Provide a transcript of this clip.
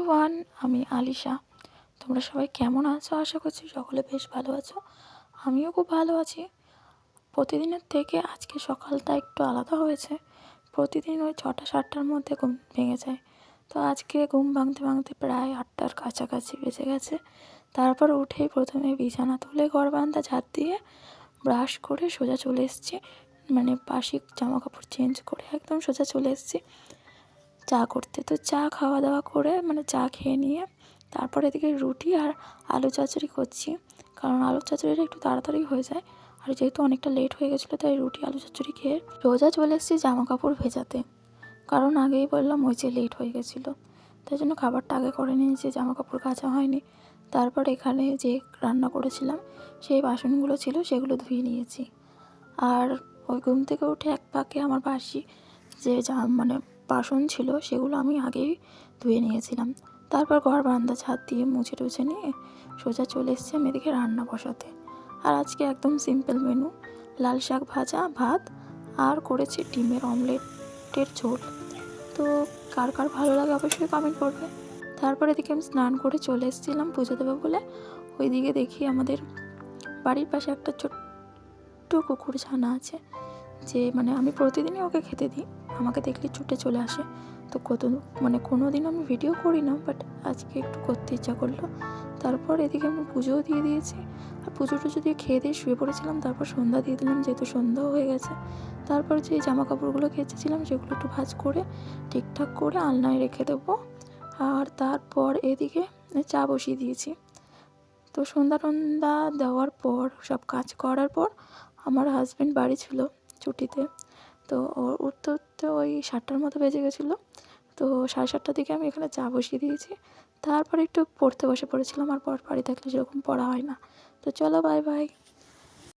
Everyone, আমি আলিশা। তোমরা সবাই কেমন আছো? আশা করছি সকলে বেশ ভালো আছো। আমিও খুব ভালো আছি। প্রতিদিনের থেকে আজকে সকালটা একটু আলাদা হয়েছে। প্রতিদিন ওই 6টা-7টার মধ্যে ঘুম ভেঙে যায়। তো আজকে ঘুম ভাঙতে ভাঙতে প্রায় 8টার কাছাকাছি বেজে গেছে। তারপর উঠেই প্রথমে বিছানা তুলে ঘর বারান্দা ঝাড় দিয়ে ব্রাশ করে সোজা চলে এসেছি, মানে বাসি জামা কাপড় চেঞ্জ করে একদম সোজা চলে এসেছি চা করতে। তো চা খাওয়া দাওয়া করে চা খেয়ে নিয়ে তারপর এদিকে রুটি আর আলু চচ্চড়ি করছি, কারণ আলু চচ্চড়িটা একটু তাড়াতাড়ি হয়ে যায়। আর যেহেতু অনেকটা লেট হয়ে গেছিলো, তাই রুটি আলু চচ্চড়ি খেয়ে সোজা চলে এসেছি জামা কাপড় ভেজাতে, কারণ আগেই বললাম ওই যে লেট হয়ে গেছিলো, তাই জন্য খাবারটা আগে করে নিয়েছি, জামা কাপড় কাচা হয়নি। তারপর এখানে যে রান্না করেছিলাম সেই বাসনগুলো ছিল সেগুলো ধুয়ে নিয়েছি। আর ওই ঘুম থেকে উঠে এক পাকে আমার বাসি যে বাসন ছিল সেগুলো আমি আগেই ধুয়ে নিয়েছিলাম। তারপর ঘর বারান্দা ঝাড় দিয়ে মুছে টুছে নিয়ে সোজা চলে এসেছি আমি এদিকে রান্না বসাতে। আর আজকে একদম সিম্পল মেনু, লাল শাক ভাজা, ভাত আর করেছি ডিমের অমলেটের ঝোল। তো কার কার ভালো লাগে অবশ্যই কমেন্ট করবে। তারপর এদিকে আমি স্নান করে চলে এসেছিলাম পুজো দেবো বলে। ওইদিকে দেখি আমাদের বাড়ির পাশে একটা ছোট্ট কুকুর ছানা আছে, যে আমি প্রতিদিনই ওকে খেতে দিই, আমাকে দেখলে ছুটে চলে আসে। তো কোনো দিন আমি ভিডিও করি না, বাট আজকে একটু করতে ইচ্ছা করলো। তারপর এদিকে আমি পুজোও দিয়ে দিয়েছি, আর পুজো টুজো দিয়ে খেয়ে দিয়ে শুয়ে পড়েছিলাম। তারপর সন্ধ্যা দিয়ে দিলাম, যেহেতু সন্ধ্যাও হয়ে গেছে। তারপর যে জামা কাপড়গুলো কেচেছিলাম সেগুলো একটু ভাঁজ করে ঠিকঠাক করে আলনায় রেখে দেবো। আর তারপর এদিকে চা বসিয়ে দিয়েছি। তো সন্ধ্যা টন্ধা দেওয়ার পর সব কাজ করার পর আমার হাজব্যান্ড বাড়ি ছিল ছুটিতে, তো ওর উঠতে উঠতে ওই 7টার মতো বেজে গেছিলো। তো 7:30টার দিকে আমি এখানে চা বসিয়ে দিয়েছি। তারপরে একটু পড়তে বসে পড়েছিলাম, আর বাড়ি থাকলে সেরকম পড়া হয় না। তো চলো, বাই বাই।